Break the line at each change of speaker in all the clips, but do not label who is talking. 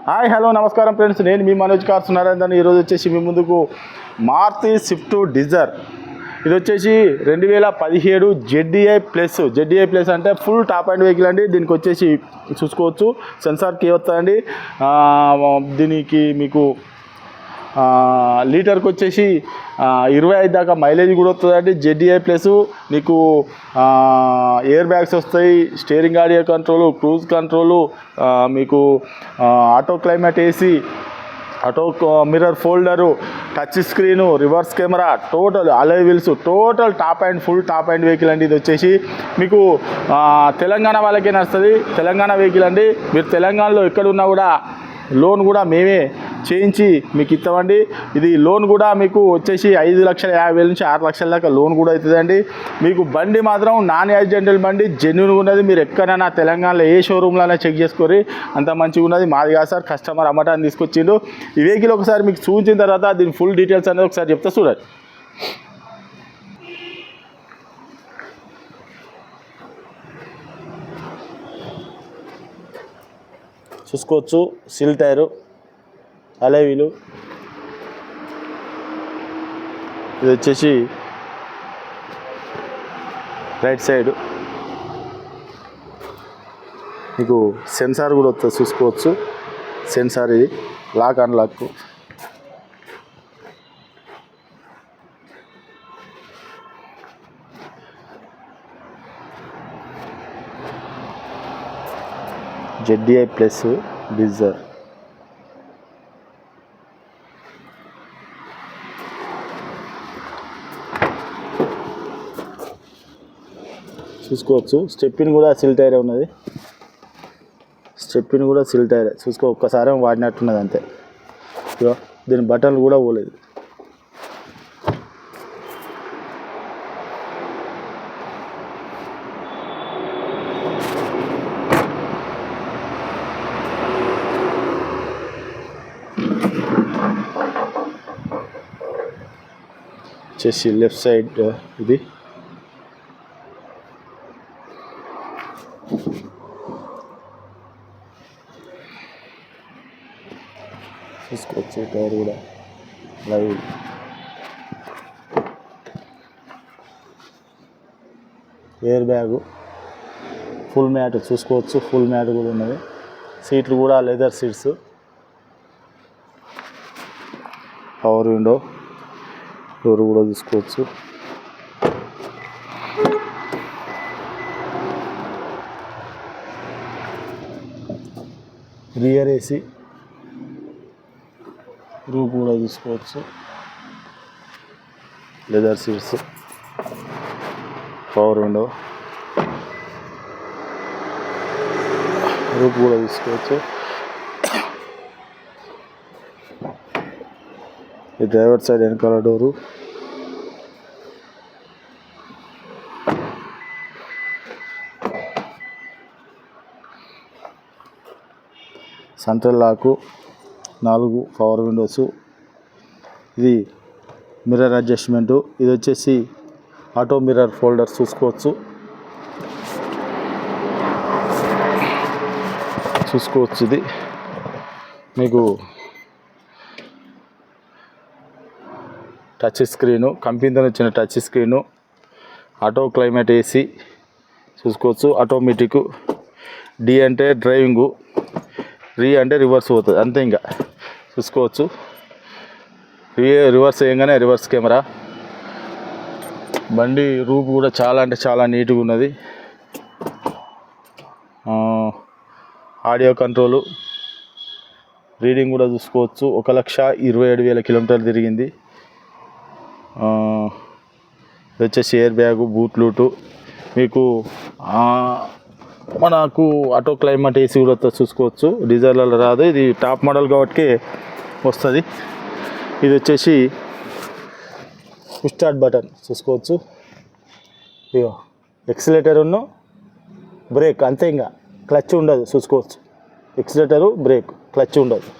Hi hello నమస్కారం friends, నేను మీ Manoj cars Narender. ఈరోజు వచ్చేసి మీ ముందుకు మారుతి స్విఫ్ట్ డిజైర్. ఇది వచ్చేసి 2017 జెడ్డీఐ ప్లస్ అంటే ఫుల్ టాప్ అండ్ వెహికల్ అండి. దీనికి వచ్చేసి చూసుకోవచ్చు సెన్సార్ కీ వస్తుందండి. దీనికి మీకు లీటర్కి వచ్చేసి 25 దాకా మైలేజ్ కూడా వస్తుందండి. జెడ్డీఐ ప్లస్ మీకు ఎయిర్ బ్యాగ్స్ వస్తాయి, steering audio control, cruise control, మీకు auto climate AC, auto mirror folder, touch screen, reverse camera, total alloy wheels, total top and full top and vehicle అండి. ఇది వచ్చేసి మీకు తెలంగాణ వాళ్ళకే నడుస్తుంది. తెలంగాణ వెహికల్ అండి. మీరు తెలంగాణలో ఎక్కడున్నా కూడా లోన్ కూడా మేమే చేయించి మీకు ఇస్తామండి. ఇది లోన్ కూడా మీకు వచ్చేసి 5,50,000 నుంచి 6 లక్షల దాకా లోన్ కూడా అవుతుందండి. మీకు బండి మాత్రం నాన్ యాక్సిడెంటల్ బండి, జెన్యూన్గా ఉన్నది. మీరు ఎక్కడైనా తెలంగాణలో ఏ షోరూమ్లోనే చెక్ చేసుకోరి, అంత మంచిగా ఉన్నది. మాది కాదు సార్, కస్టమర్ అమ్మటాన్ని తీసుకొచ్చిండు. ఈ వెహికల్ ఒకసారి మీకు చూపించిన తర్వాత దీని ఫుల్ డీటెయిల్స్ అనేది ఒకసారి చెప్తా చూడండి. చూసుకోవచ్చు సిల్ టైరు, అలాయ్ వీలు. ఇది వచ్చేసి రైట్ సైడ్ మీకు సెన్సార్ కూడా వస్తుంది, చూసుకోవచ్చు. సెన్సార్ ఇది lock unlock. ZDI plus Dzire. చూసుకోవచ్చు స్టెప్పిన్ కూడా సిల్ టైర్ ఉన్నది. స్టెప్పిన్ కూడా సిల్ టైర్ చూసుకో, ఒక్కసారి వాడినట్టున్నది అంతే. దీని బటన్లు కూడా పోలేదు. వచ్చేసి లెఫ్ట్ సైడ్ ఇది చూసుకోవచ్చు. టైర్ కూడా live. Air bag, full mat చూసుకోవచ్చు. ఫుల్ మ్యాట్ కూడా ఉన్నది. సీట్లు కూడా leather seats. Power window, door కూడా చూసుకోవచ్చు. రియర్ ఏసీ, రూఫ్ కూడా చూసుకోవచ్చు. Leather seats, power window, roof కూడా చూసుకోవచ్చు. ఈ డ్రైవర్ సైడ్ వెనకాల door, central lock, 4 power windows. ఇది మిర్రర్ అడ్జస్ట్మెంటు. ఇది వచ్చేసి ఆటో మిర్రర్ ఫోల్డర్ చూసుకోవచ్చు. ఇది మీకు టచ్ స్క్రీను, కంపెనీతో వచ్చిన touch screen, auto climate AC చూసుకోవచ్చు. ఆటోమేటిక్. డి అంటే డ్రైవింగు, రీ అంటే రివర్స్ పోతుంది అంతే. ఇంకా చూసుకోవచ్చు. రివర్స్ వేయగానే రివర్స్ కెమెరా. బండి రూప్ కూడా చాలా అంటే చాలా నీట్గా ఉన్నది. ఆడియో కంట్రోలు, రీడింగ్ కూడా చూసుకోవచ్చు. 1,27,000 కిలోమీటర్లు తిరిగింది. ఇది వచ్చేసి ఎయిర్ బ్యాగు, బూట్ లూటు. మీకు మనకు ఆటో క్లైమేట్ ఏసీ కూడా చూసుకోవచ్చు. డీజర్లలో రాదు, ఇది టాప్ మోడల్ కాబట్టి వస్తుంది. ఇది వచ్చేసి స్టార్ట్ బటన్ చూసుకోవచ్చు. ఇగో ఎక్సిలేటర్ ఉన్న బ్రేక్ అంతే, ఇంకా క్లచ్ ఉండదు చూసుకోవచ్చు. ఎక్సిలేటరు, బ్రేక్, క్లచ్ ఉండదు.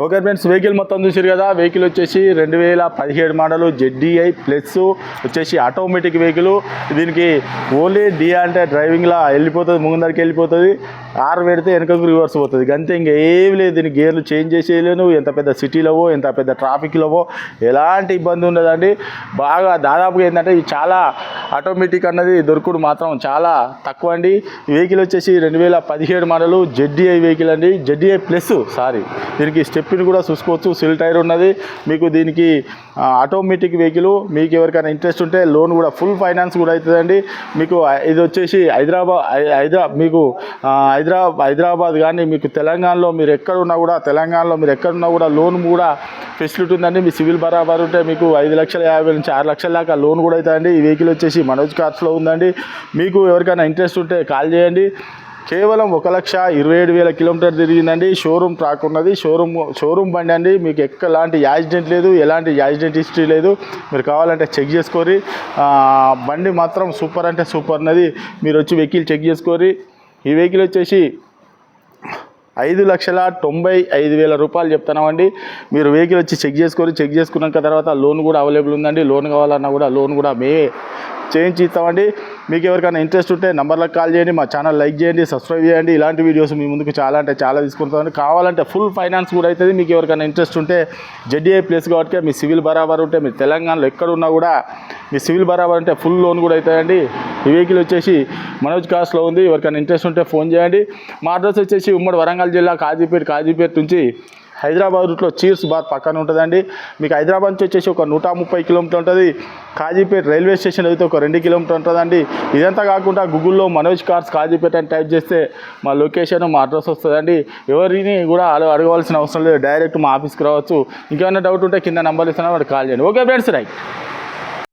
ఓకే ఫ్రెండ్స్, వెహికల్ మొత్తం చూసారు కదా. వెహికల్ వచ్చేసి 2017 మోడల్ ZDI ప్లస్ వచ్చేసి ఆటోమేటిక్ వెహికల్. దీనికి ఓన్లీ డి అంటే డ్రైవింగ్లా వెళ్ళిపోతుంది, ముందరికి వెళ్ళిపోతుంది. ఆర్ పెడితే వెనకకు రివర్స్ పోతుంది, అంతే. ఇంకా ఏమి లేదు. దీనికి గేర్లు చేంజ్ చేసేయలేను. ఎంత పెద్ద సిటీలోవో ఎంత పెద్ద ట్రాఫిక్లోవో ఎలాంటి ఇబ్బంది ఉండదండి. బాగా దాదాపుగా ఏంటంటే ఇది చాలా ఆటోమేటిక్ అన్నది దొరుకుడు మాత్రం చాలా తక్కువ అండి. ఈ వెహికల్ వచ్చేసి 2017 మోడల్ ZDI వెహికల్ అండి. ZDI ప్లస్ దీనికి స్టెప్ని కూడా చూసుకోవచ్చు. సిల్ టైర్ ఉన్నది మీకు. దీనికి ఆటోమేటిక్ వెహికల్. మీకు ఎవరికైనా ఇంట్రెస్ట్ ఉంటే లోన్ కూడా ఫుల్ ఫైనాన్స్ కూడా అవుతుందండి మీకు. ఇది వచ్చేసి హైదరాబాద్ కానీ మీకు తెలంగాణలో మీరు ఎక్కడున్నా కూడా లోన్ కూడా ఫెసిలిటీ ఉందండి. మీ సివిల్ బరాబర్ ఉంటే మీకు 5,50,000 నుంచి 6 లక్షల దాకా లోన్ కూడా అవుతుందండి. ఈ వెహికల్ వచ్చేసి మనోజ్ కార్స్లో ఉందండి. మీకు ఎవరికైనా ఇంట్రెస్ట్ ఉంటే కాల్ చేయండి. కేవలం 1,27,000 కిలోమీటర్ తిరిగిందండి. షోరూమ్ ట్రాక్ ఉన్నది. షోరూమ్ బండి అండి. మీకు ఎలాంటి యాక్సిడెంట్ లేదు, ఎలాంటి యాక్సిడెంట్ హిస్టరీ లేదు. మీరు కావాలంటే చెక్ చేసుకోరి. బండి మాత్రం సూపర్ అంటే సూపర్ ఉన్నది. మీరు వచ్చి వెహికల్ చెక్ చేసుకోరి. ఈ వెహికల్ వచ్చేసి 5,95,000 రూపాయలు చెప్తున్నామండి. మీరు వెహికల్ వచ్చి చెక్ చేసుకున్నాక తర్వాత లోన్ కూడా అవైలబుల్ ఉందండి. లోన్ కావాలన్నా కూడా లోన్ కూడా మేమే చేయించి ఇస్తామండి. మీకు ఎవరికైనా ఇంట్రెస్ట్ ఉంటే నంబర్లకు కాల్ చేయండి. మా ఛానల్ లైక్ చేయండి, సబ్స్క్రైబ్ చేయండి. ఇలాంటి వీడియోస్ మీ ముందుకు చాలా అంటే చాలా తీసుకుంటామండి. కావాలంటే ఫుల్ ఫైనాన్స్ కూడా అవుతుంది. మీకు ఎవరికైనా ఇంట్రెస్ట్ ఉంటే ZDI ప్లేస్ కాబట్టి మీ సివిల్ బరాబర్ ఉంటే మీరు తెలంగాణలో ఎక్కడున్నా కూడా మీ సివిల్ బరాబర్ ఉంటే ఫుల్ లోన్ కూడా అవుతాయండి. ఈ వెహికల్ వచ్చేసి మనోజ్ కార్స్లో ఉంది. ఎవరికైనా ఇంట్రెస్ట్ ఉంటే ఫోన్ చేయండి. మా అడ్రస్ వచ్చేసి ఉమ్మడి వరంగల్ జిల్లా కాజీపేట నుంచి హైదరాబాద్ రూట్లో చీర్స్ బార్ పక్కన ఉంటుందండి. మీకు హైదరాబాద్ నుంచి వచ్చేసి ఒక 130 కిలోమీటర్ ఉంటుంది. కాజీపేట రైల్వే స్టేషన్ అయితే ఒక 2 కిలోమీటర్ ఉంటుందండి. ఇదంతా కాకుండా గూగుల్లో మనోజ్ కార్స్ కాజీపేట అని టైప్ చేస్తే మా లొకేషన్, మా అడ్రస్ వస్తుందండి. ఎవరిని కూడా అడగవలసిన అవసరం లేదు. డైరెక్ట్ మా ఆఫీస్కి రావచ్చు. ఇంకేమైనా డౌట్ ఉంటే కింద నెంబర్ ఇస్తున్నా వాడు కాల్ చేయండి. Okay friends, right.